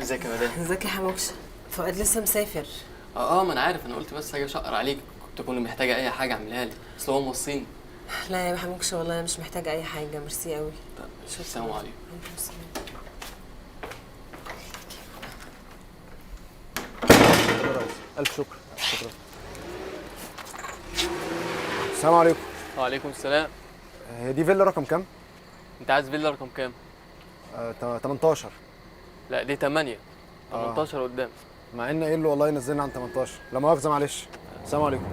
ازيك يا مدام؟ ازيك يا حموكشه؟ فؤاد لسه مسافر. ما انا عارف، انا قلت بس هاجي اشقر عليك، كنت تكوني محتاجه اي حاجه اعملها لي، اصل هو موصيني. لا يا حموكشه والله انا مش محتاجه اي حاجه، ميرسي قوي. طب السلام عليكم. عليكم السلام. ألف شكر. شكرا. السلام عليكم. وعليكم السلام. هي دي فيلا رقم كام؟ انت عايز فيلا رقم كام؟ 18. لا دي 8. 18 قدام. مع ان قايل له والله ينزلنا عن 18. لا مؤاخذة معلش. السلام عليكم.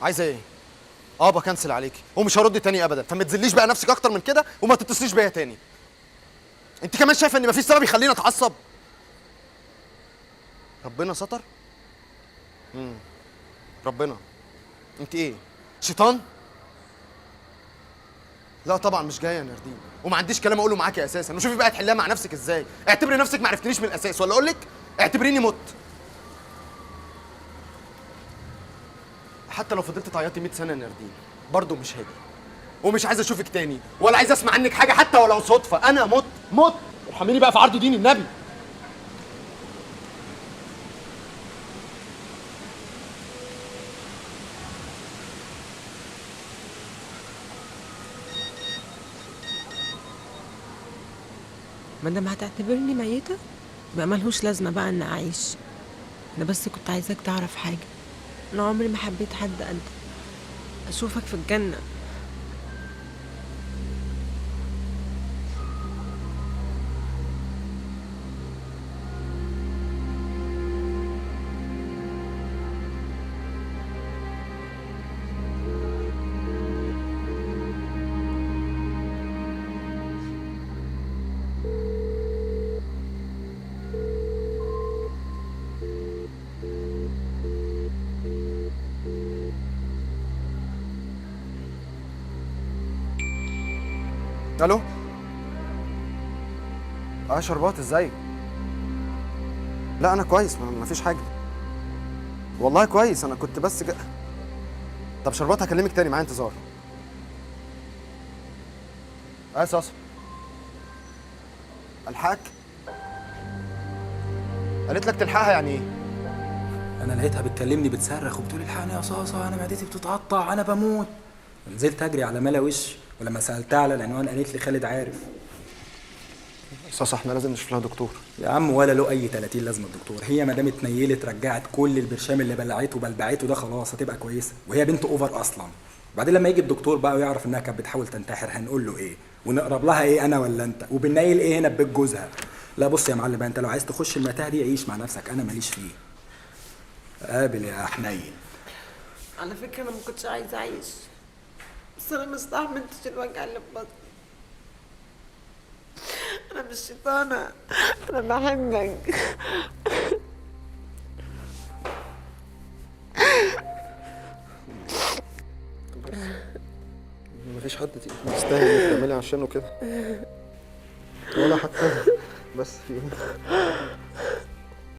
عايزه ايه؟ بكنسل عليكي ومش هرد تاني ابدا، فما تذليش بقى نفسك اكتر من كده وما تتصليش بيا تاني. انت كمان شايفه ان مفيش سبب يخليني اتعصب؟ ربنا ستر؟ ربنا. انت ايه؟ شيطان؟ لا طبعا مش جايه يا ناردين، وما عنديش كلام اقوله معاكي اساسا، وشوفي بقى تحلها مع نفسك ازاي. اعتبري نفسك ما عرفتنيش من الاساس، ولا اقول لك اعتبريني مت. حتى لو فضلت تعيطي 100 سنه يا ناردين برضه مش هاجي، ومش عايز اشوفك تاني ولا عايز اسمع عنك حاجه حتى ولو صدفه. انا مت. ارحميني بقى في عرض دين النبي. ما دام هتعتبرني ميته يبقى ملهوش لازمه بقى ان اعيش. انا بس كنت عايزاك تعرف حاجه، انا عمري ما حبيت حد قد اشوفك في الجنه. الو. شربات ازاي؟ لا انا كويس، ما فيش حاجه والله، كويس. انا كنت بس طب شربات هكلمك تاني، معايا انتظار. صاصا الحقك؟ قالت لك تلحقها يعني ايه؟ انا لقيتها بتكلمني بتصرخ وبتقول الحقني يا صاصه، انا معدتي بتتقطع، انا بموت. نزلت اجري على ملا وش، ولما سالتها على العنوان قالت لي خالد عارف. صاصا احنا لازم نشوف لها دكتور. يا عم ولا له اي 30 لازمه الدكتور، هي ما دام اتنيلت رجعت كل البرشام اللي بلعته وبلبعته ده خلاص هتبقى كويسه، وهي بنت اوفر اصلا. وبعدين لما يجي الدكتور بقى ويعرف انها كانت بتحاول تنتحر هنقول له ايه؟ ونقرب لها ايه انا ولا انت؟ وبننيل ايه هنا ببيت جوزها؟ لا بص يا معلم بقى، انت لو عايز تخش المتاهه دي عيش مع نفسك، انا ماليش فيه. قابل يا حنين. على فكره انا ما كنتش عايزه اعيش، بس انا ما استحملتش الوجع اللي في بطني. انا مش شيطانه، انا بحبك. مفيش حد يستاهل انك تعملي عشانه كده ولا حتى بس في